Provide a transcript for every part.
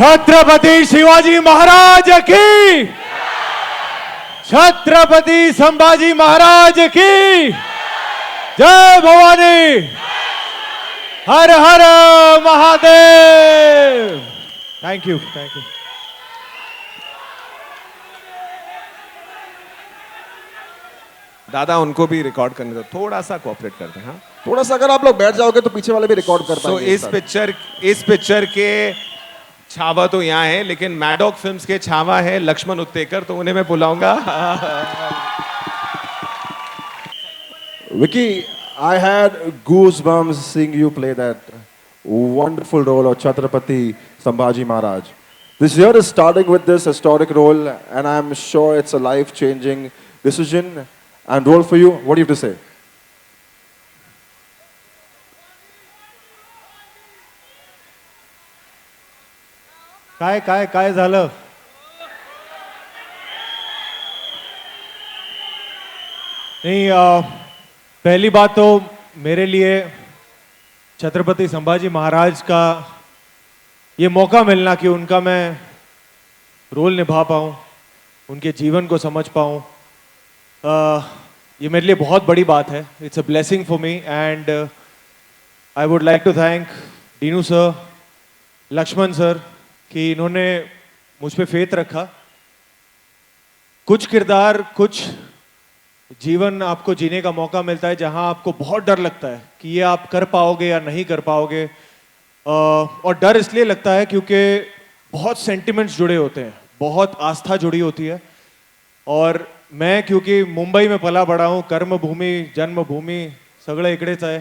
छत्रपति शिवाजी महाराज की, छत्रपति संभाजी महाराज की जय भवानी, हर हर Mahadev. Thank you, thank you. दादा उनको भी रिकॉर्ड करने दो, थोड़ा सा कोऑपरेट करते हैं। हाँ, थोड़ा सा अगर आप लोग बैठ जाओगे तो पीछे वाले भी रिकॉर्ड कर तो पाएंगे। इस पिक्चर के छावा तो यहाँ है, लेकिन मैडॉक फिल्म्स के छावा है लक्ष्मण उत्तेकर, तो उन्हें मैं बुलाऊंगा। Vicky, I had goosebumps seeing you play that wonderful role of Chhatrapati Sambhaji Maharaj. This year is starting with this historic role, and I'm sure it's a life-changing decision and role for you. What do you have to say? काय झालं? नहीं, पहली बात तो मेरे लिए छत्रपति संभाजी महाराज का ये मौका मिलना कि उनका मैं रोल निभा पाऊँ, उनके जीवन को समझ पाऊँ, ये मेरे लिए बहुत बड़ी बात है। It's a blessing for me and I would like to thank Dinu sir, Laxman sir कि इन्होंने मुझ पे फेथ रखा। कुछ किरदार, कुछ जीवन आपको जीने का मौका मिलता है जहां आपको बहुत डर लगता है कि ये आप कर पाओगे या नहीं कर पाओगे, और डर इसलिए लगता है क्योंकि बहुत सेंटिमेंट्स जुड़े होते हैं, बहुत आस्था जुड़ी होती है। और मैं क्योंकि मुंबई में पला बड़ा हूँ, कर्मभूमि जन्मभूमि सगळं इकडेच आहे,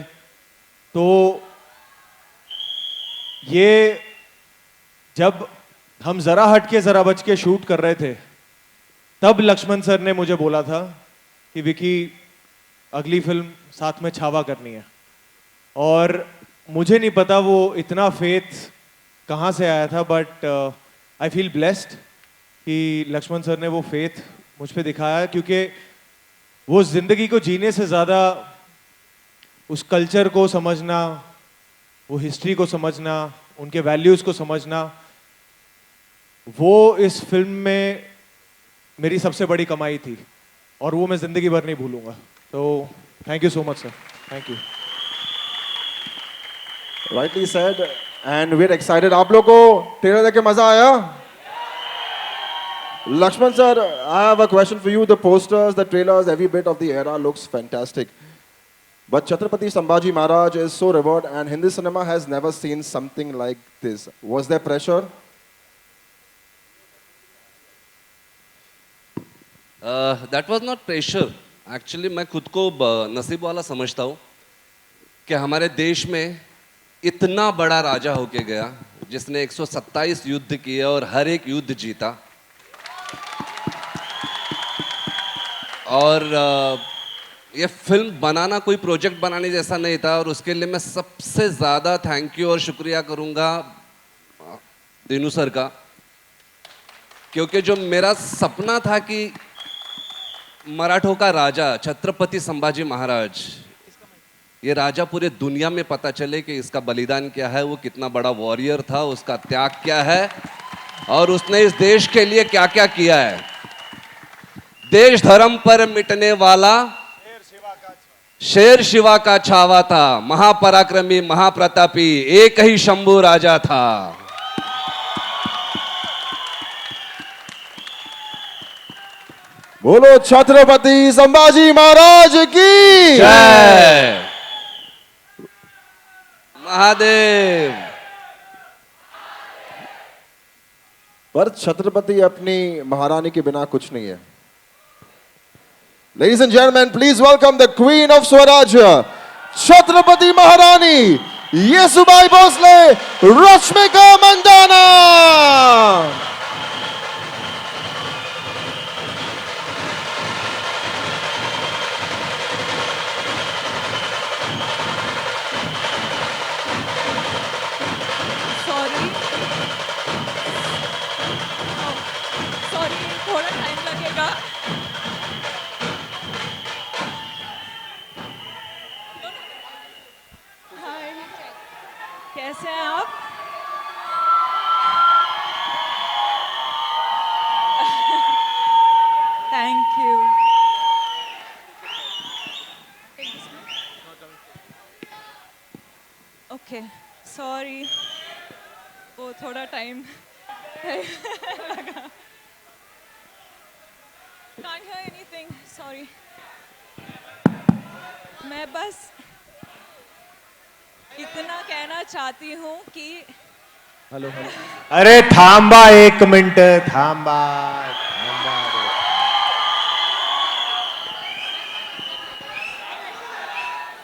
तो ये जब हम जरा हट के जरा बच के शूट कर रहे थे तब लक्ष्मण सर ने मुझे बोला था कि विकी अगली फिल्म साथ में छावा करनी है। और मुझे नहीं पता वो इतना फेथ कहाँ से आया था, बट आई फील ब्लेस्ड कि लक्ष्मण सर ने वो फेथ मुझ पे दिखाया, क्योंकि वो जिंदगी को जीने से ज़्यादा उस कल्चर को समझना, वो हिस्ट्री को समझना, उनके वैल्यूज़ को समझना, वो इस फिल्म में मेरी सबसे बड़ी कमाई थी और वो मैं जिंदगी भर नहीं भूलूंगा। तो thank you so much sir, thank you. Rightly said, and we're excited. आप लोगों को ट्रेलर देख के मजा आया? Lakshman sir, I have a question for you. The posters, the trailers, every bit of the era looks fantastic. But Chhatrapati Sambhaji Maharaj is so revered, and Hindi cinema has never seen something like this. Was there pressure? That was not pressure. Actually मैं खुद को नसीब वाला समझता हूँ कि हमारे देश में इतना बड़ा राजा होके गया जिसने 127 युद्ध किए और हर एक युद्ध जीता। और ये फिल्म बनाना कोई प्रोजेक्ट बनाने जैसा नहीं था, और उसके लिए मैं सबसे ज़्यादा थैंक यू और शुक्रिया करूँगा दीनू सर का, क्योंकि जो मेरा सपना था कि मराठों का राजा छत्रपति संभाजी महाराज, ये राजा पूरे दुनिया में पता चले कि इसका बलिदान क्या है, वो कितना बड़ा वॉरियर था, उसका त्याग क्या है और उसने इस देश के लिए क्या क्या किया है। देश धर्म पर मिटने वाला शेर शिवा का छावा था, महापराक्रमी महाप्रतापी एक ही शंभू राजा था। बोलो छत्रपति संभाजी महाराज की जय। महादेव। पर छत्रपति अपनी महारानी के बिना कुछ नहीं है। Ladies and gentlemen, please welcome the Queen of Swarajya, Chhatrapati Maharani Yesubai Bhosle Rashmika Mandana. Sorry, थोड़ा टाइम लगेगा। हाय, कैसे हैं आप? टाइम लगा. Can't hear anything. Sorry. मैं बस इतना कहना चाहती हूँ कि अरे थांबा 1 मिनिट, थांबा थांबा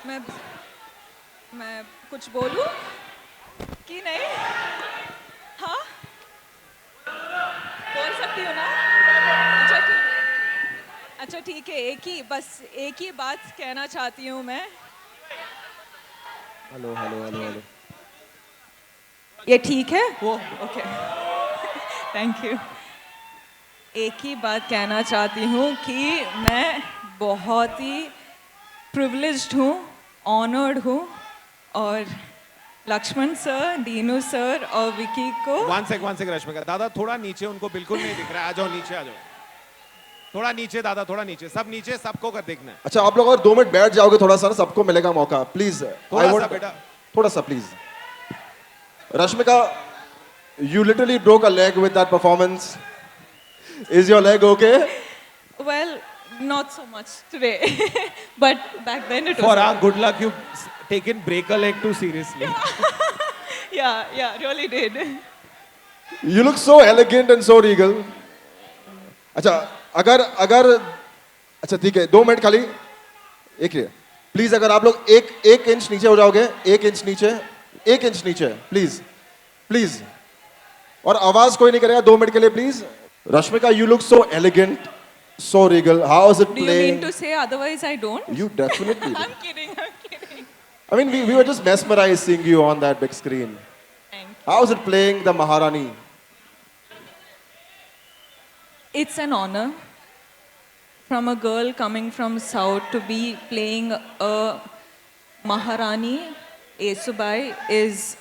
रे. मैं कुछ बोलूं कि नहीं? हाँ, बोल सकती हूँ ना? अच्छा ठीक है, एक ही बात कहना चाहती हूँ मैं. Hello hello hello hello. ये ठीक है? वो ओके. Thank you. एक ही बात कहना चाहती हूँ कि मैं बहुत ही प्रिविलेज्ड हूँ, ऑनर्ड हूँ और लक्ष्मण सर, दीनू सर और विकी को. One sec Rashmika. दादा थोड़ा नीचे, उनको बिल्कुल नहीं दिख रहा है. आ जाओ नीचे, आ जाओ. थोड़ा नीचे दादा, थोड़ा नीचे. सब नीचे, सबको कर देखना है. अच्छा आप लोग अगर 2 मिनट बैठ जाओगे थोड़ा सा ना, सबको मिलेगा मौका प्लीज. थोड़ा सा बेटा. थोड़ा सा please. Rashmika, you literally broke a leg with that performance. Is your leg okay? Well, not so much today, but back then it was. For our good luck, you taken break a leg too seriously. Yeah, really did. You look so elegant and so regal. अच्छा अगर अच्छा ठीक है, 2 minute खाली. एक please, अगर आप लोग एक इंच नीचे हो जाओगे, 1 इंच नीचे प्लीज प्लीज. और आवाज कोई नहीं करेगा 2 मिनट के लिए please. Rashmika, you look so elegant, so regal. How is it Do you playing? mean to say otherwise I don't? You definitely do. I'm kidding. I mean, we were just mesmerized seeing you on that big screen. Thank you. How is it playing the Maharani? It's an honor from a girl coming from South to be playing a Maharani. Esubai is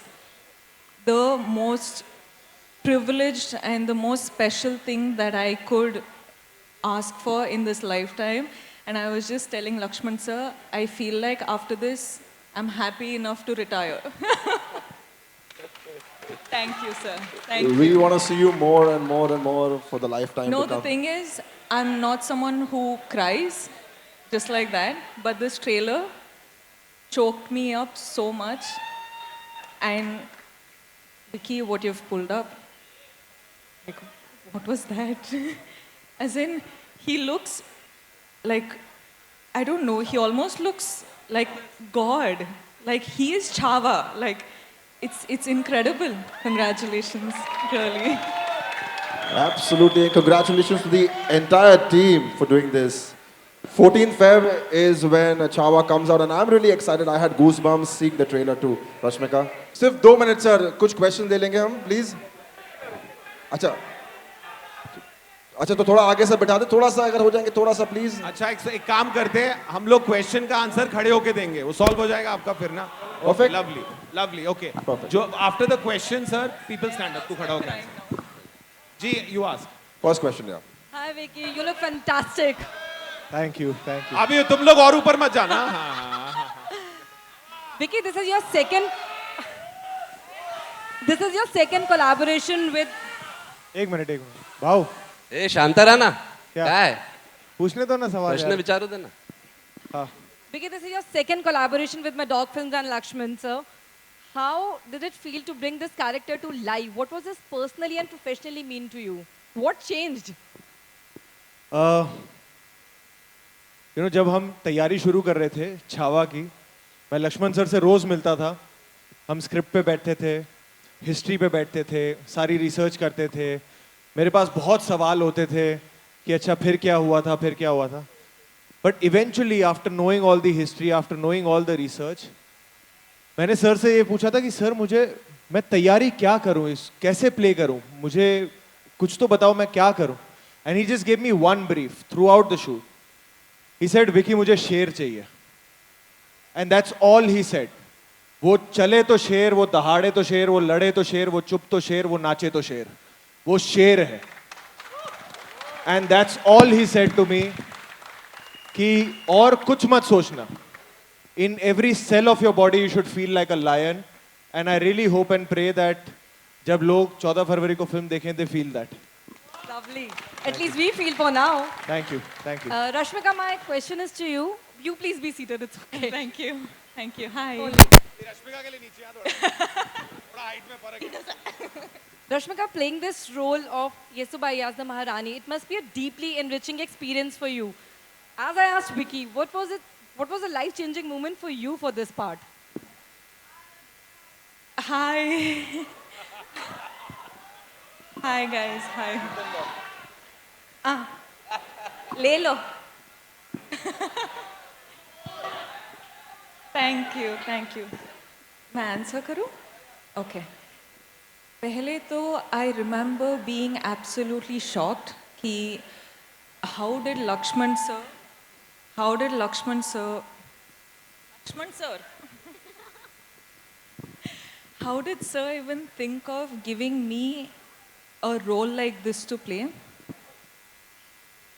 the most privileged and the most special thing that I could ask for in this lifetime. And I was just telling Lakshman sir, I feel like after this, I'm happy enough to retire. Thank you, sir. Thank you. We want to see you more and more and more for the lifetime No, to the come. thing is, I'm not someone who cries just like that, but this trailer choked me up so much. And Vicky, what you've pulled up, like, what was that? As in, he looks like, I don't know, he almost looks like God. Like, he is Chava. Like, it's incredible. Congratulations, really. Absolutely. Congratulations to the entire team for doing this. 14th Feb is when Chava comes out and I'm really excited. I had goosebumps seeing the trailer too. Rashmika. सिर्फ 2 minute sir, कुछ question दे लेंगे हम please. अच्छा तो थोड़ा आगे से बैठा दे, थोड़ा सा अगर हो जाएंगे थोड़ा सा प्लीज. अच्छा एक काम करते हैं, हम लोग क्वेश्चन का आंसर खड़े होके देंगे, वो सॉल्व हो जाएगा आपका फिर ना. Perfect. Lovely okay. Perfect. जो after the question sir, people stand up. तू खड़ा होकर जी, यू आस्क. फर्स्ट क्वेश्चन या. Hi Vicky, you look fantastic. Thank you. अभी तुम लोग और ऊपर मत जाना. हाँ. Vicky, this is your second collaboration with. एक मिनट भाव, ए शांत रहा ना. क्या? क्या है? पूछने दो ना सवाल प्रश्न यार. विचारो देना. हाँ. Vicky, this is your second collaboration with my dog films and Lakshman sir. How did it feel to bring this character to life? What was this personally and professionally mean to you? What changed? जब हम तैयारी शुरू कर रहे थे छावा की, मैं Lakshman sir से रोज मिलता था. हम स्क्रिप्ट पे बैठते थे, हिस्ट्री पे बैठते थे, सारी रिसर्च करते थे. मेरे पास बहुत सवाल होते थे कि अच्छा फिर क्या हुआ था. But eventually after knowing all the history, after knowing all the research, मैंने सर से ये पूछा था कि सर मैं तैयारी क्या करूं, कैसे प्ले करूं, मुझे कुछ तो बताओ मैं क्या करूं. And he just give me one brief through out the shoot. He said Vicky मुझे शेर चाहिए. And that's all he said. वो चले तो शेर, वो दहाड़े तो शेर, वो लड़े तो शेर, वो चुप तो शेर, वो नाचे तो शेर. वो शेर है. And that's all he said to me कि और कुछ मत सोचना. In every cell of your body, you should feel like a lion. And I really hope and pray that जब लोग 14 फरवरी को फिल्म देखें they feel that. Lovely. At least we feel for now. Thank you. Thank you. Rashmika, my question is to you. You please be seated. It's okay. Thank you. Thank you. Hi. Rashmika के लिए नीचे आ थोड़ा height में फर्क है. Rashmika, playing this role of Yesubai as the Maharani, it must be a deeply enriching experience for you. As I asked Vicky, what was a life-changing moment for you for this part? Hi. Hi guys. Hi. ले लो. Thank you. Thank you. मैं answer करूँ? Okay. पहले तो I remember being absolutely shocked कि how did Lakshman sir how did sir even think of giving me a role like this to play?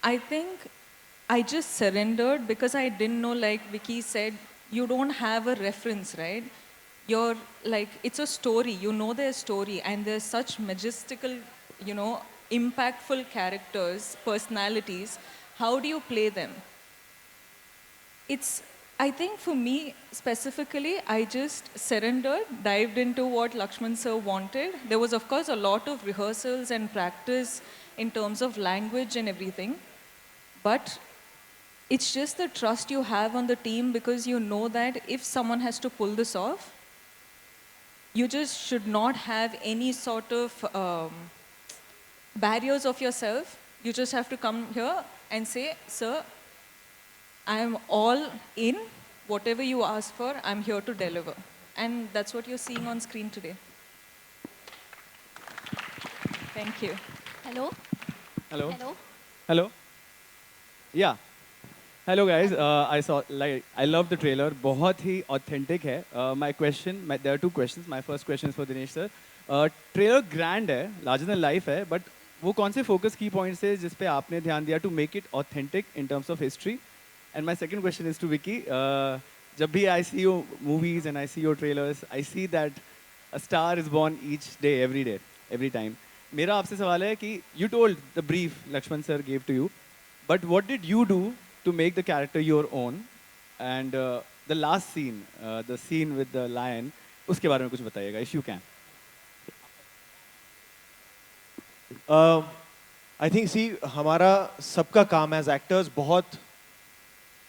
I think I just surrendered because I didn't know, like Vicky said, you don't have a reference, right? You're like, it's a story, you know their story, and there's such majestical, impactful characters, personalities. How do you play them? I think for me specifically, I just surrendered, dived into what Lakshman sir wanted. There was, of course, a lot of rehearsals and practice in terms of language and everything. But it's just the trust you have on the team, because you know that if someone has to pull this off, you just should not have any sort of barriers of yourself. You just have to come here and say, sir, I am all in. Whatever you ask for, I'm here to deliver. And that's what you're seeing on screen today. Thank you. Hello? Hello. Hello? Hello. Yeah. Hello guys. I love the trailer. बहुत ही authentic है. There are two questions. My first question is for Dinesh sir. Trailer grand है, larger than life है, but वो कौन से focus key points है जिस पे आपने ध्यान दिया to make it authentic in terms of history? And my second question is to Vicky. जब भी I see your movies and I see your trailers, I see that a star is born each day, every time. मेरा आपसे सवाल है कि you told the brief Lakshman sir gave to you, but what did you do to make the character your own? And the last scene, the scene with the lion, उसके बारे में कुछ बताइएगा, if you can. I think हमारा सबका काम as actors बहुत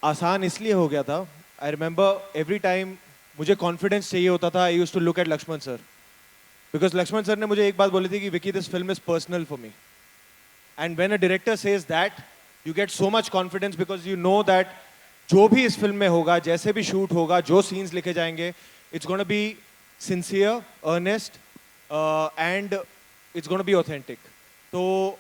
आसान इसलिए हो गया था. I remember every time मुझे confidence चाहिए होता था, I used to look at Lakshman sir. Because Lakshman sir ने मुझे एक बात बोली थी कि Vicky, this film is personal for me. And when a director says that, you get so much confidence because you know that जो भी इस फिल्म में होगा, जैसे भी शूट होगा, जो scenes लिखे जाएंगे, it's going to be sincere, earnest, and it's going to be authentic. तो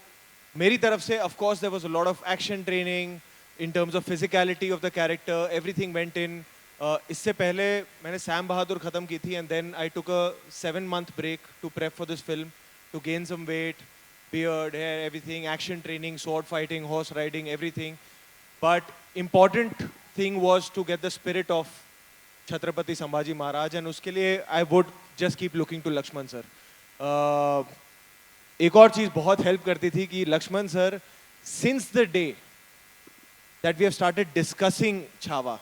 मेरी तरफ से, of course, there was a lot of action training in terms of physicality of the character. Everything went in. इससे पहले मैंने Sam बहादुर ख़त्म की थी, and then I took a 7-month break to prep for this film, to gain some weight, beard, hair, everything, action training, sword fighting, horse riding, everything. But important thing was to get the spirit of Chhatrapati Sambhaji Maharaj, and उसके लिए I would just keep looking to Lakshman sir. एक और चीज़ बहुत help करती थी कि Lakshman sir, since the day that we have started discussing Chhawa,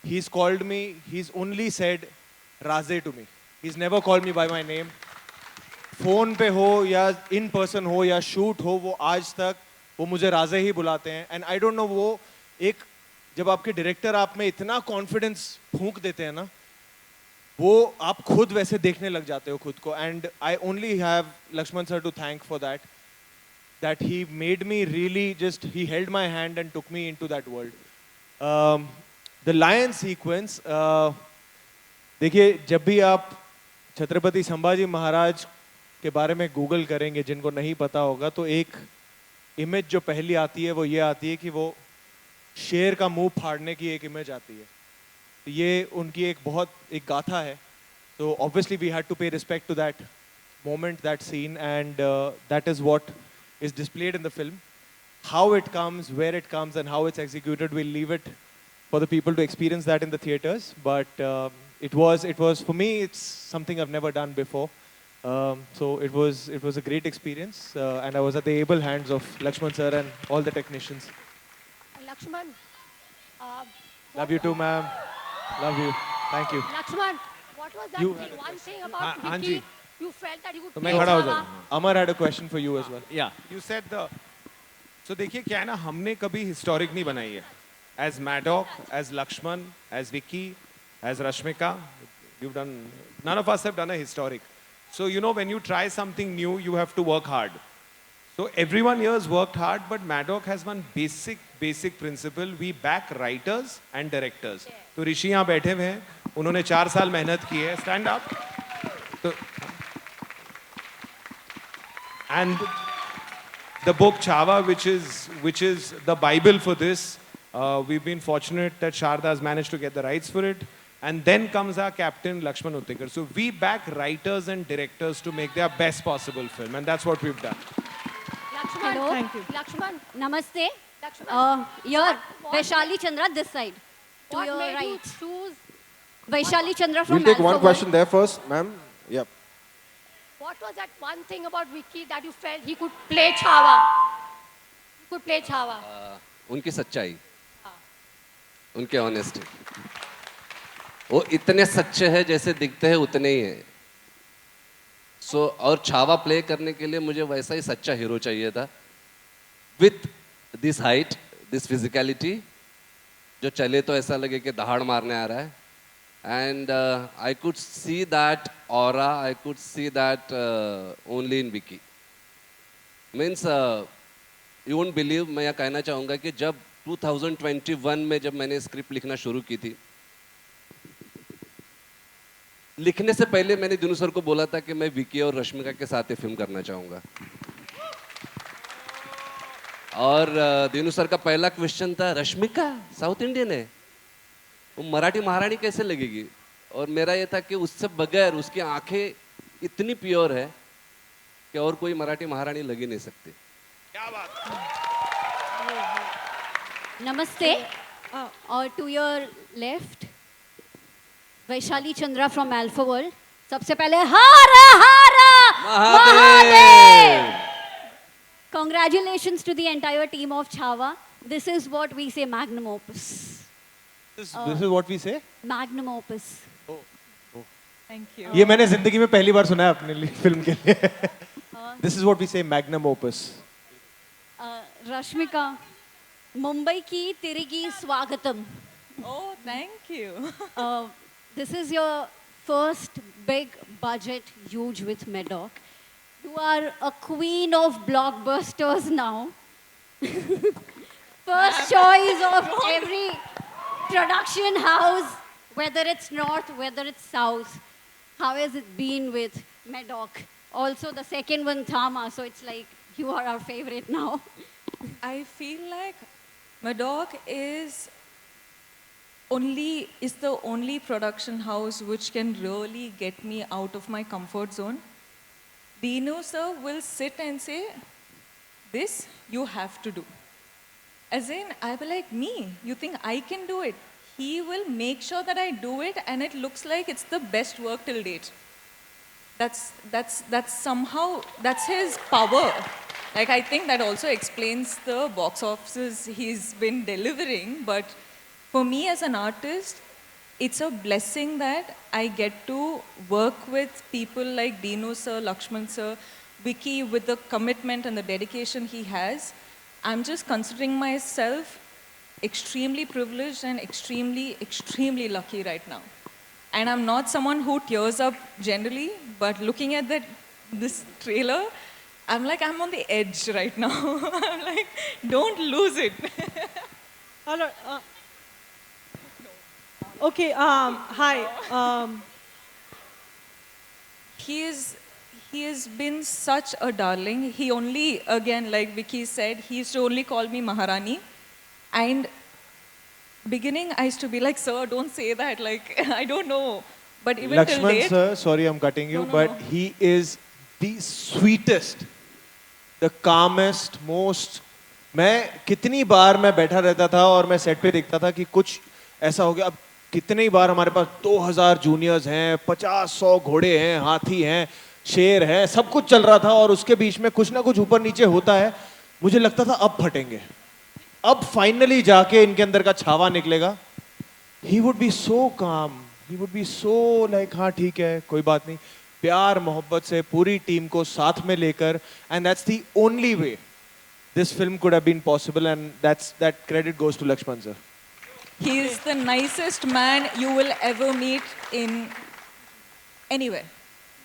he's called me, he's only said Raze to me. He's never called me by my name. Phone पे हो या in person हो या shoot हो, वो आज तक वो मुझे राजे ही बुलाते हैं. एंड आई डोंट नो, वो एक जब आपके डायरेक्टर आप में इतना कॉन्फिडेंस फूंक देते हैं ना, वो आप खुद वैसे देखने लग जाते हो खुद को. And I only have Laxman sir to thank for that he made me really just, he held my hand and took me into that world. The lion sequence, देखिए जब भी आप छत्रपति संभाजी महाराज के बारे में गूगल करेंगे, जिनको नहीं पता होगा, तो एक इमेज जो पहली आती है वो ये आती है कि वो शेर का मुंह फाड़ने की एक इमेज आती है. तो ये उनकी एक बहुत एक गाथा है. तो obviously we had to pay respect to that moment, that scene, and that is what is displayed in the film. How it comes, where it comes, and how it's executed, we'll leave it for the people to experience that in the theaters. But it was for me, it's something I've never done before. So it was a great experience, and I was at the able hands of Lakshman sir and all the technicians. Lakshman, Love you too, ma'am. Love you. Thank you. Lakshman, what was that You thing, had a one thing हाँ, about हाँ Vicky? Ji. You felt that he would तो play मैं खड़ा हो Chava. जाऊँ. Amar had a question for you as well. Yeah. You said the. So देखिए क्या है ना, हमने कभी हिस्टोरिक नहीं बनाई है. As Maddock, as Lakshman, as Vicky, as Rashmika, you've done. None of us have done a historic. So you know when you try something new, you have to work hard. So everyone here has worked hard, but Maddock has one basic principle. We back writers and directors. तो ऋषि यहाँ बैठे हुए हैं, उन्होंने 4 साल मेहनत की है. Stand up. तो and the book Chava, which is the Bible for this. We've been fortunate that Sharda has managed to get the rights for it. And then comes our captain, Lakshman Uttekar. So we back writers and directors to make their best possible film. And that's what we've done. Lakshman, Hello. thank you. Lakshman, Namaste. Lakshman, Here, what- Vaishali Chandra, this side. To what your made you right. choose? Vaishali Chandra from We'll take one Alpha question there first, ma'am. Yep. What was that one thing about Vicky that you felt he could play Chava? He could play Chava. उनकी सच्चाई, उनके honesty, वो इतने सच्चे हैं जैसे दिखते हैं उतने ही हैं. सो और छावा प्ले करने के लिए मुझे वैसा ही सच्चा हीरो चाहिए था, with this height, this physicality, जो चले तो ऐसा लगे कि दहाड़ मारने आ रहा है. And I could see that aura, I could see that only in Vicky. Means you won't believe, मैं यह कहना चाहूँगा कि जब 2021 में जब मैंने स्क्रिप्ट लिखना शुरू की थी, लिखने से पहले मैंने दिनू सर को बोला था कि मैं विकी और रश्मिका के साथ ये फिल्म करना चाहूँगा. और दिनू सर का पहला क्वेश्चन था, रश्मिका साउथ इंडियन है, वो मराठी महारानी कैसे लगेगी? और मेरा ये था कि उससे बगैर, उसकी आंखें इतनी प्योर है कि और कोई मराठी महारानी लग ही नहीं सकती. Namaste. Or to your left, Vaishali Chandra from Alpha World. सबसे पहले हारा हारा Mahadev. Congratulations to the entire team of Chava. This is what we say magnum opus. This is what we say. Magnum opus. Thank you. ये मैंने जिंदगी में पहली बार सुना है अपने लिए फिल्म के लिए. This is what we say magnum opus. Rashmika, Mumbai की तिरिगी स्वागतम. Oh, thank you. This is your first big budget huge with Maddock. You are a queen of blockbusters now. First choice of every production house, whether it's north, whether it's south. How has it been with Maddock? Also the second one, Thama, so it's like you are our favorite now. I feel like Maddock is the only production house which can really get me out of my comfort zone. Dino sir will sit and say, this you have to do. As in, I'll be like, me, you think I can do it? He will make sure that I do it and it looks like it's the best work till date. That's somehow, that's his power. Like, I think that also explains the box offices he's been delivering. But for me as an artist, it's a blessing that I get to work with people like Dino sir, Lakshman sir, Vicky, with the commitment and the dedication he has. I'm just considering myself extremely privileged and extremely, extremely lucky right now. And I'm not someone who tears up generally, but looking at this trailer, I'm like, I'm on the edge right now. I'm like, don't lose it. Hello. Okay. Hi. He has been such a darling. He only, again, like Vicky said, he used to only call me Maharani. And beginning, I used to be like, sir, don't say that. Like, I don't know. But even till Lakshman date, sir, sorry I'm cutting you, No, but no. he is the sweetest, the calmest, most. मैं कितनी बार मैं बैठा रहता था और मैं set पे देखता था कि कुछ ऐसा हो गया. अब कितनी बार हमारे पास 2000 जूनियर्स हैं, 50-100 घोड़े हैं, हाथी हैं, शेर है, सब कुछ चल रहा था और उसके बीच में कुछ ना कुछ ऊपर नीचे होता है. मुझे लगता था अब फटेंगे, अब फाइनली जाके इनके अंदर का छावा निकलेगा. ही वुड बी सो काम, he would be so like हाँ ठीक है कोई बात नहीं, प्यार मोहब्बत से पूरी टीम को साथ में लेकर, and that's the only way this film could have been possible, and that credit goes to Lakshman sir. He is the nicest man you will ever meet in anywhere.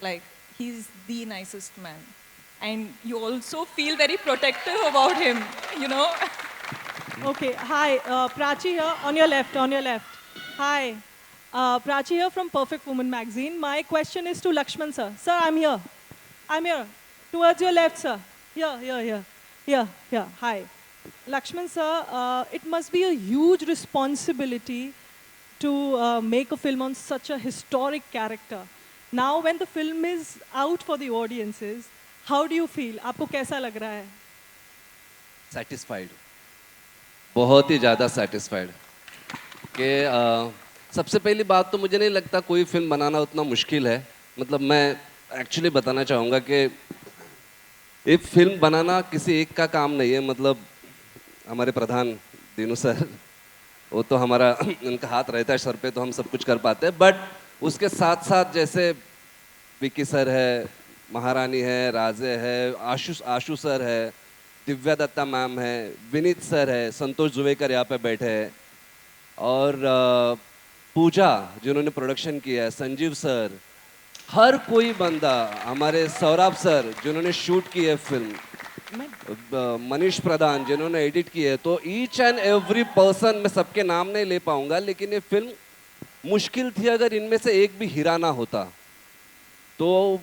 Like, he's the nicest man. And you also feel very protective about him, you know. Okay, hi, Prachi here, on your left, on your left. Hi, Prachi here from Perfect Woman magazine. My question is to Lakshman sir. Sir, I'm here. I'm here. Towards your left, sir. Here. Yeah, hi. Lakshman sir, it must be a huge responsibility to make a film on such a historic character. Now, when the film is out for the audiences, how do you feel? आपको कैसा लग रहा है? Satisfied, बहुत ही ज़्यादा satisfied. कि सबसे पहली बात तो मुझे नहीं लगता कोई फिल्म बनाना उतना मुश्किल है. मतलब मैं एक्चुअली बताना चाहूँगा कि एक फिल्म बनाना किसी एक का काम नहीं है. मतलब हमारे प्रधान दीनू सर, वो तो हमारा उनका हाथ रहता है सर पे तो हम सब कुछ कर पाते हैं. बट उसके साथ साथ जैसे विकी सर है, महारानी है, राजे है, आशु सर है, दिव्या दत्ता मैम है, विनीत सर है, संतोष जुवेकर यहाँ पे बैठे हैं, और पूजा जिन्होंने प्रोडक्शन किया है, संजीव सर, हर कोई बंदा, हमारे सौरभ सर जिन्होंने शूट की है फिल्म, मनीष प्रधान जिन्होंने एडिट की है. तो ईच एंड एवरी पर्सन, मैं सबके नाम नहीं ले पाऊंगा, लेकिन ये फिल्म मुश्किल थी अगर इनमें से एक भी हीरा ना होता. तो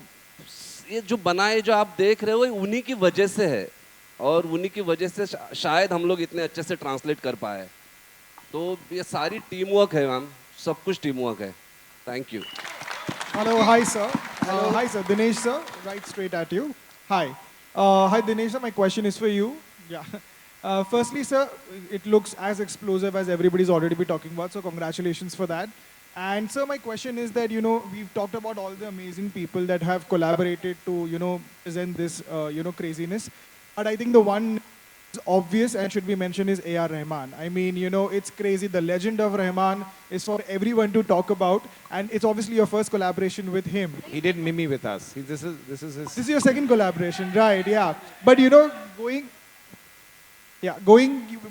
ये जो बनाए जो आप देख रहे हो उन्हीं की वजह से है, और उन्हीं की वजह से शायद हम लोग इतने अच्छे से ट्रांसलेट कर पाए. तो ये सारी टीम वर्क है मैम, सब कुछ टीम वर्क है. Thank you. Hello, hi sir. Hi sir, Dinesh sir, right straight at you. Hi. Hi Dinesh sir, my question is for you. Yeah. Firstly sir, it looks as explosive as everybody's already been talking about, so congratulations for that. And sir, my question is that, you know, we've talked about all the amazing people that have collaborated to, you know, present this, craziness. But I think the one is obvious and should be mentioned is A.R. Rahman. I mean, you know, it's crazy. The legend of Rahman is for everyone to talk about, and it's obviously your first collaboration with him. He did Mimi with us. This is his. This is your second collaboration, right? Yeah. But you know, going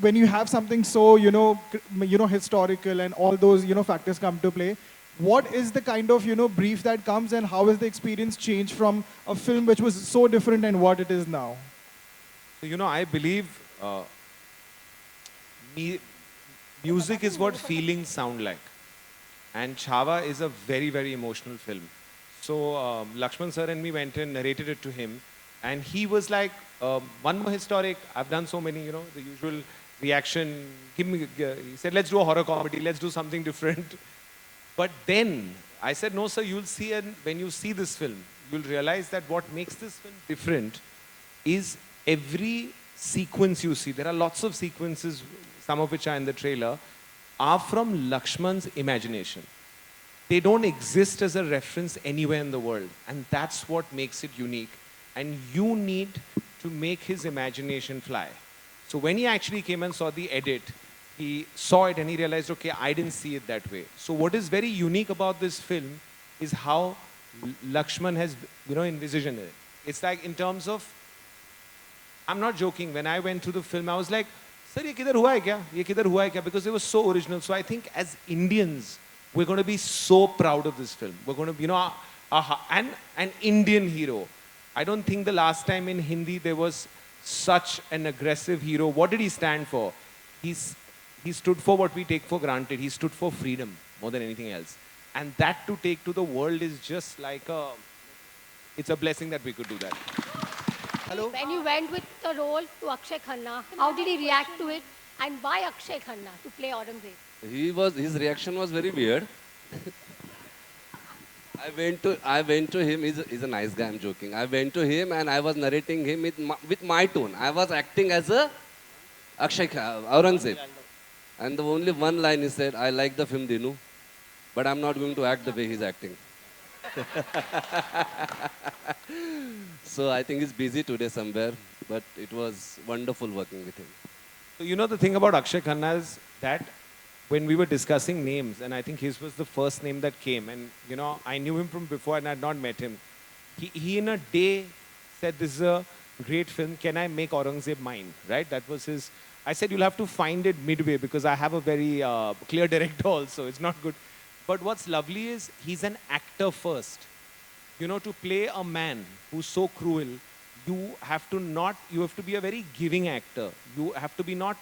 when you have something so historical and all those factors come to play. What is the kind of brief that comes, and how has the experience changed from a film which was so different and what it is now? So, I believe music is what feelings sound like. And Chhava is a very, very emotional film. So Lakshman sir and me went and narrated it to him. And he was like, one more historic. I've done so many, the usual reaction. He said, let's do a horror comedy. Let's do something different. But then I said, no, sir, you'll see, and when you see this film, you'll realize that what makes this film different is every sequence you see. There are lots of sequences, some of which are in the trailer, are from Lakshman's imagination. They don't exist as a reference anywhere in the world. And that's what makes it unique. And you need to make his imagination fly. So when he actually came and saw the edit, he saw it and he realized, okay, I didn't see it that way. So what is very unique about this film is how Lakshman has, envisioned it. It's like in terms of, I'm not joking, when I went through the film, I was like, sir, ye kidhar hua hai kya? Ye kidhar hua hai kya? Because it was so original. So I think as Indians, we're going to be so proud of this film. We're going to, and an Indian hero. I don't think the last time in Hindi there was such an aggressive hero. What did he stand for? He stood for what we take for granted. He stood for freedom more than anything else. And that to take to the world is just like it's a blessing that we could do that. Hello? When you went with the role to Akshay Khanna, how did he react to it? And why Akshay Khanna to play Aurangzeb? His reaction was very weird. I went to him, he's a nice guy, I'm joking. I went to him and I was narrating him with my tone. I was acting as a Aurangzeb. And the only one line he said, I like the film Dinu, but I'm not going to act the way he's acting. So I think he's busy today somewhere, but it was wonderful working with him. So you know the thing about Akshay Khanna is that when we were discussing names, and I think his was the first name that came, and you know I knew him from before and I had not met him. He in a day said, "This is a great film. Can I make Aurangzeb mine?" Right? That was his. I said, "You'll have to find it midway because I have a very clear director also. It's not good." But what's lovely is he's an actor first. You know, to play a man who's so cruel, you have to be a very giving actor. You have to be not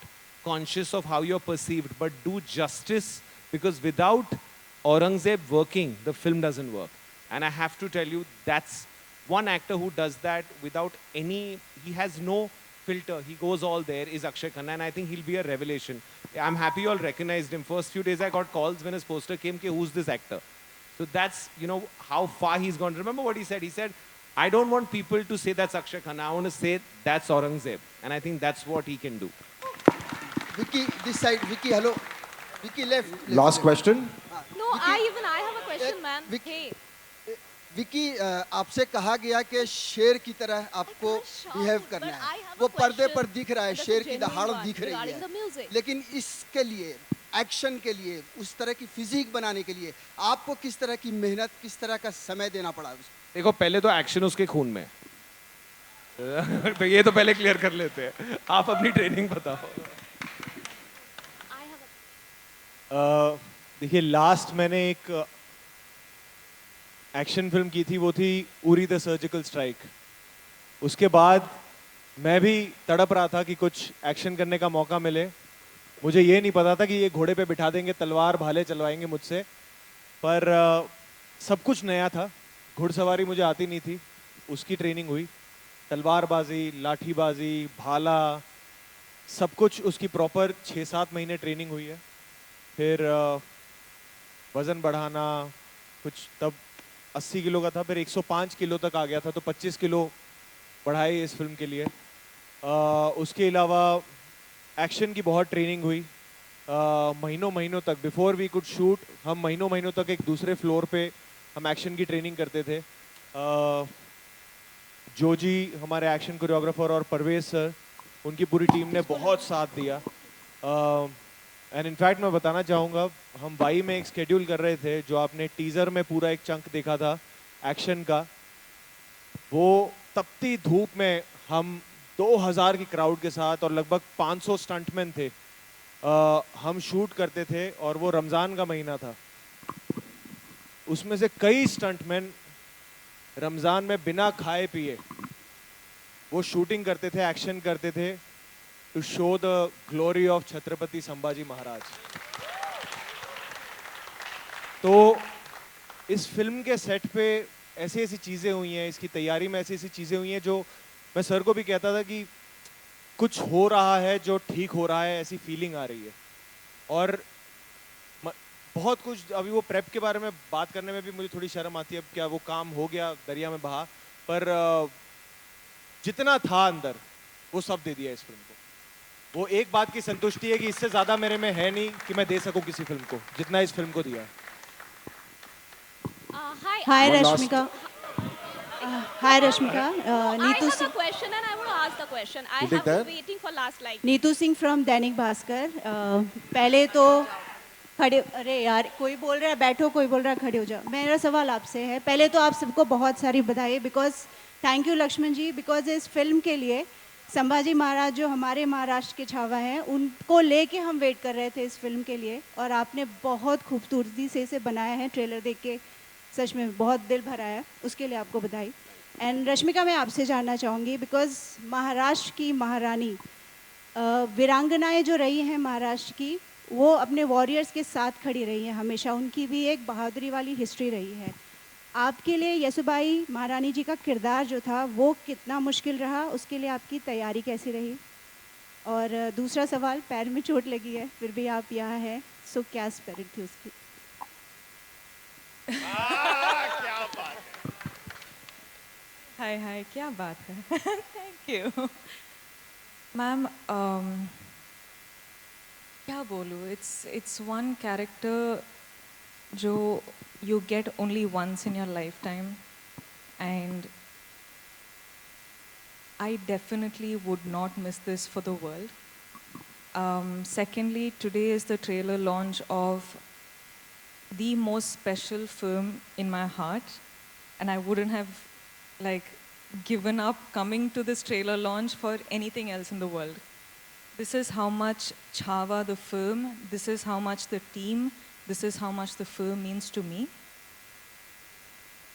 conscious of how you're perceived, but do justice, because without Aurangzeb working, the film doesn't work. And I have to tell you, that's one actor who does that without he has no filter. He goes all there, is Akshay Khanna, and I think he'll be a revelation. I'm happy you all recognized him. First few days I got calls when his poster came, who's this actor? So that's, you know, how far he's gone. Remember what he said? He said, I don't want people to say that's Akshay Khanna. I want to say that's Aurangzeb. And I think that's what he can do. Vicky, this side. Vicky, hello. Vicky, left. Last question. No, I have a question, man. Vicky, Vicky आपसे कहा गया कि शेर की तरह आपको behave करना है, वो पर्दे पर दिख रहा है, शेर की दहाड़ दिख रही है, लेकिन इसके लिए एक्शन के लिए उस तरह की फिजिक बनाने के लिए आपको किस तरह की मेहनत, किस तरह का समय देना पड़ा? देखो पहले तो एक्शन उसके खून में तो ये तो पहले क्लियर कर लेते हैं, आप अपनी ट्रेनिंग बताओ। देखिए लास्ट मैंने एक एक्शन फिल्म की थी, वो थी उरी द सर्जिकल स्ट्राइक। उसके बाद मैं भी तड़प रहा था कि कुछ एक्शन करने का मौका मिले। मुझे ये नहीं पता था कि ये घोड़े पे बिठा देंगे, तलवार भाले चलवाएंगे मुझसे, पर सब कुछ नया था। घुड़सवारी मुझे आती नहीं थी, उसकी ट्रेनिंग हुई। तलवारबाजी, लाठीबाजी, भाला, सब कुछ उसकी प्रॉपर 6-7 महीने ट्रेनिंग हुई है। फिर वज़न बढ़ाना, कुछ तब 80 किलो का था, फिर 105 किलो तक आ गया था, तो 25 किलो बढ़ाई इस फिल्म के लिए। उसके अलावा एक्शन की बहुत ट्रेनिंग हुई। महीनों महीनों तक बिफोर वी कुड शूट, हम महीनों महीनों तक एक दूसरे फ्लोर पे हम एक्शन की ट्रेनिंग करते थे। जोजी हमारे एक्शन कोरियोग्राफर और परवेज सर, उनकी पूरी टीम ने बहुत साथ दिया। एंड इनफैक्ट मैं बताना चाहूँगा, हम वाई में एक स्केड्यूल कर रहे थे, जो आपने टीज़र में पूरा एक चंक देखा था एक्शन का, वो तपती धूप में हम 2000 की क्राउड के साथ और लगभग 500 स्टंटमैन थे, हम शूट करते थे। और वो रमज़ान का महीना था, उसमें से कई स्टंटमैन रमज़ान में बिना खाए पिए वो शूटिंग करते थे, एक्शन करते थे, to show the glory of Chhatrapati Sambhaji Maharaj. तो इस फिल्म के सेट पे ऐसी ऐसी चीज़ें हुई हैं, इसकी तैयारी में ऐसी ऐसी चीज़ें हुई हैं, जो मैं सर को भी कहता था कि कुछ हो रहा है जो ठीक हो रहा है, ऐसी फीलिंग आ रही है। और बहुत कुछ, अभी वो प्रेप के बारे में बात करने में भी मुझे थोड़ी शर्म आती है, क्या वो काम हो गया, दरिया में बहा, पर जितना था अंदर वो सब दे दिया इस फिल्म को। वो एक बात की संतुष्टि है कि इससे ज़्यादा मेरे में है नहीं कि मैं दे सकूं किसी फिल्म को, जितना इस फिल्म को दिया है। Hi Rashmika. Hi Rashmika. Neetu I have a Singh. question and I want to ask the question. I You have take been that? waiting for last like. Neetu Singh from Dainik Bhaskar. पहले तो खड़े, अरे यार कोई बोल रहा है बैठो, कोई बोल रहा है खड़े हो जाओ। मेरा सवाल आपसे है, पहले तो आप सबको बहुत सारी बधाई, because thank you Laxman ji, because इस फिल्म के लिए संभाजी महाराज जो हमारे महाराष्ट्र के छावा हैं, उनको लेके हम वेट कर रहे थे इस फिल्म के लिए, और आपने बहुत खूबसूरती से इसे बनाया है। ट्रेलर देख के सच में बहुत दिल भरा है, उसके लिए आपको बधाई। एंड रश्मिका, मैं आपसे जानना चाहूँगी, बिकॉज महाराष्ट्र की महारानी, वीरांगनाएं जो रही हैं महाराष्ट्र की, वो अपने वॉरियर्स के साथ खड़ी रही हैं हमेशा, उनकी भी एक बहादुरी वाली हिस्ट्री रही है। आपके लिए यसुबाई महारानी जी का किरदार जो था वो कितना मुश्किल रहा, उसके लिए आपकी तैयारी कैसी रही? और दूसरा सवाल, पैर में चोट लगी है फिर भी आप यहाँ हैं, सो क्या स्पिरिट थी उसकी? क्या बात है, हाय हाय, क्या बात है। Thank you ma'am. क्या बोलूँ, इट्स वन कैरेक्टर जो you get only once in your lifetime, and I definitely would not miss this for the world. Secondly, today is the trailer launch of the most special film in my heart, and I wouldn't have like given up coming to this trailer launch for anything else in the world. This is how much Chhava the film, this is how much the team, this is how much the film means to me.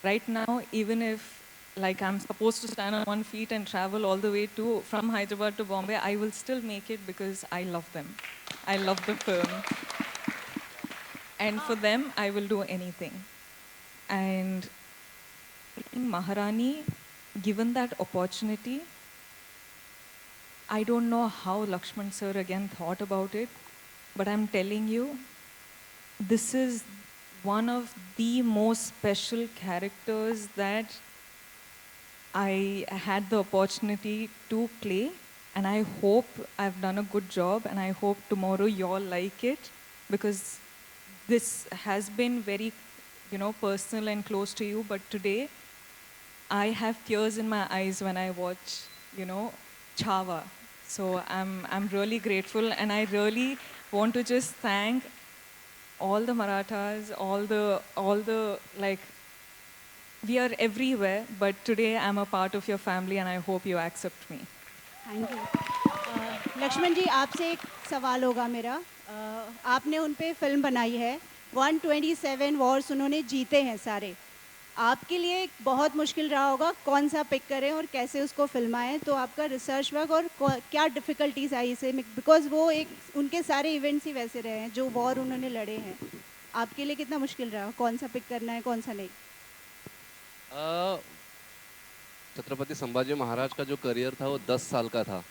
Right now, even if like I'm supposed to stand on 1 feet and travel all the way from Hyderabad to Bombay, I will still make it because I love them. I love the film. And for them, I will do anything. And Maharani, given that opportunity, I don't know how Lakshman sir again thought about it, but I'm telling you, this is one of the most special characters that I had the opportunity to play, and I hope I've done a good job, and I hope tomorrow you all like it, because this has been very, personal and close to you, but today I have tears in my eyes when I watch, Chhava. So I'm really grateful, and I really want to just thank all the Marathas, all the like, we are everywhere, but today I'm a part of your family, and I hope you accept me. Thank you Laxman ji, आपसे एक सवाल होगा मेरा। आपने उन पे film बनाई है, 127 वॉर्स उन्होंने जीते हैं सारे। आपके लिए बहुत मुश्किल रहा होगा कौन सा पिक करें और कैसे उसको फिल्माएं, तो आपका रिसर्च वर्क और क्या डिफ़िकल्टीज आई इसे, बिकॉज वो एक उनके सारे इवेंट्स ही वैसे रहे हैं जो वॉर उन्होंने लड़े हैं। आपके लिए कितना मुश्किल रहा, कौन सा पिक करना है कौन सा नहीं? छत्रपति संभाजी महाराज का जो करियर था वो 10 साल का था।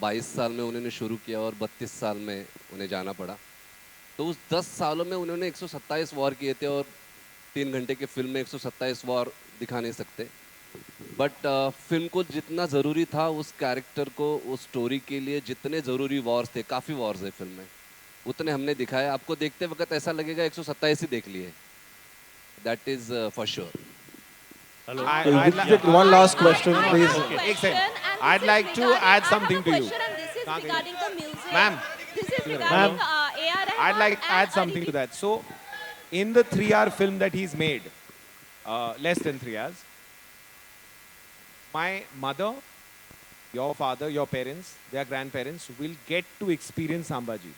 22 साल में उन्होंने शुरू किया और 32 साल में उन्हें जाना पड़ा। तो उस 10 सालों में उन्होंने 127 वॉर किए थे, और 3 घंटे के फिल्म में 127 वॉर दिखा नहीं सकते। बट फिल्म को जितना ज़रूरी था उस कैरेक्टर को, उस स्टोरी के लिए जितने ज़रूरी वॉर्स थे, काफ़ी वॉर्स है फिल्म में, उतने हमने दिखाए। आपको देखते वक्त ऐसा लगेगा 127 ही देख लिए। That is for sure. Hello. One last question, please. एक second. I'd like to add something to you. Regarding the music. Ma'am. This is regarding A.R. Rahman. I'd like to add something to that. So, in the 3-hour film that he's made, less than 3 hours, my mother, your father, your parents, their grandparents will get to experience Sambhaji.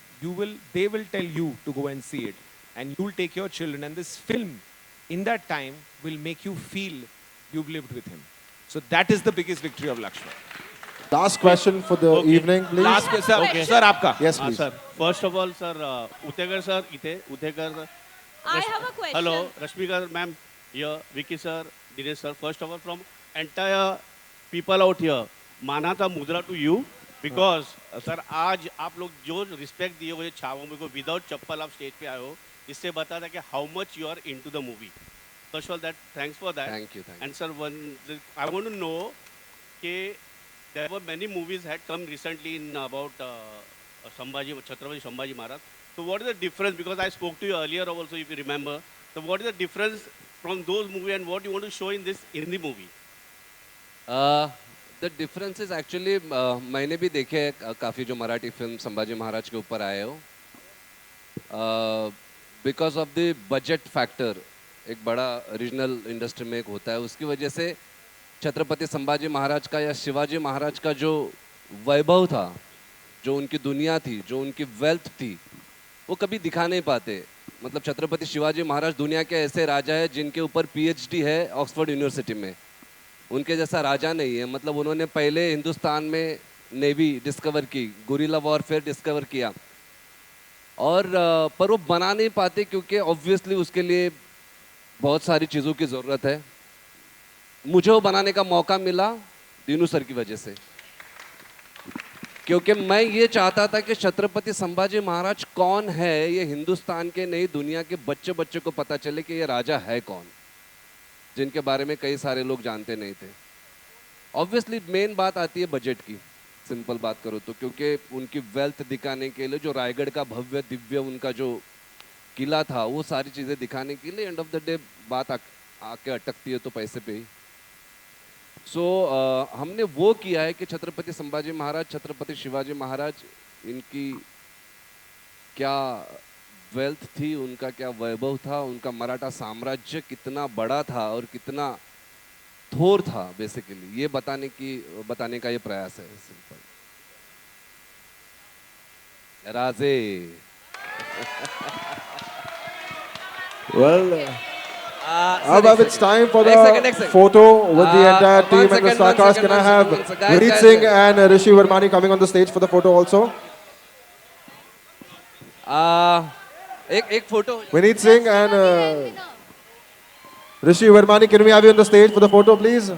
They will tell you to go and see it, and you'll take your children. And this film, in that time, will make you feel you've lived with him. So that is the biggest victory of Lakshman. Last question for the evening, please. Last question, okay. Sir, आपका. Yes, please. Sir, first of all, sir, Utekar sir, Utekar sir. I have a question. Hello, Rashmika ma'am, here, Vicky sir, Dinesh sir. First of all, from entire people out here, माना था मुद्रा to you, because sir आज आप लोग जो respect दिए हुए Chhaava movie को without चप्पल आप स्टेज पे आए हो, इससे बताता है कि how much you are into the movie. First of all, that thanks for that. Thank you. And sir, I want to know that there were many movies had come recently in about Chhatrapati Sambhaji Maharaj. So what is the difference? Because I spoke to you earlier also, if you remember. So what is the difference from those movies and what you want to show in this Hindi movie? The difference is actually मैंने भी देखे काफ़ी जो Marathi film Sambhaji Maharaj के ऊपर आए हो, because of the budget factor, एक बड़ा रीजनल इंडस्ट्री में एक होता है, उसकी वजह से छत्रपति संभाजी महाराज का या शिवाजी महाराज का जो वैभव था, जो उनकी दुनिया थी, जो उनकी वेल्थ थी, वो कभी दिखा नहीं पाते। मतलब छत्रपति शिवाजी महाराज दुनिया के ऐसे राजा है जिनके ऊपर PhD है ऑक्सफोर्ड यूनिवर्सिटी में, उनके जैसा राजा नहीं है। मतलब उन्होंने पहले हिंदुस्तान में नेवी डिस्कवर की, गुरिल्ला वॉरफेयर डिस्कवर किया, और पर वो बना नहीं पाते क्योंकि ऑब्वियसली उसके लिए बहुत सारी चीज़ों की ज़रूरत है। मुझे वो बनाने का मौका मिला दीनू सर की वजह से, क्योंकि मैं ये चाहता था कि छत्रपति संभाजी महाराज कौन है ये हिंदुस्तान के नहीं दुनिया के बच्चे बच्चे को पता चले कि ये राजा है कौन, जिनके बारे में कई सारे लोग जानते नहीं थे। ऑब्वियसली मेन बात आती है बजट की, सिंपल बात करो तो, क्योंकि उनकी वेल्थ दिखाने के लिए जो रायगढ़ का भव्य दिव्य उनका जो किला था, वो सारी चीजें दिखाने के लिए एंड ऑफ द डे बात आके अटकती है तो पैसे पे ही। सो हमने वो किया है कि छत्रपति संभाजी महाराज, छत्रपति शिवाजी महाराज, इनकी क्या वेल्थ थी, उनका क्या वैभव था, उनका मराठा साम्राज्य कितना बड़ा था और कितना थोर था, बेसिकली ये बताने का ये प्रयास है। सिंपल राजे। Well, अब it's time for the photo with the entire team and the star cast. Can I have Vineet Singh and Rishi Vermani coming on the stage for the photo also? एक photo. Vineet Singh and Rishi Vermani, can we have you on the stage for the photo, please?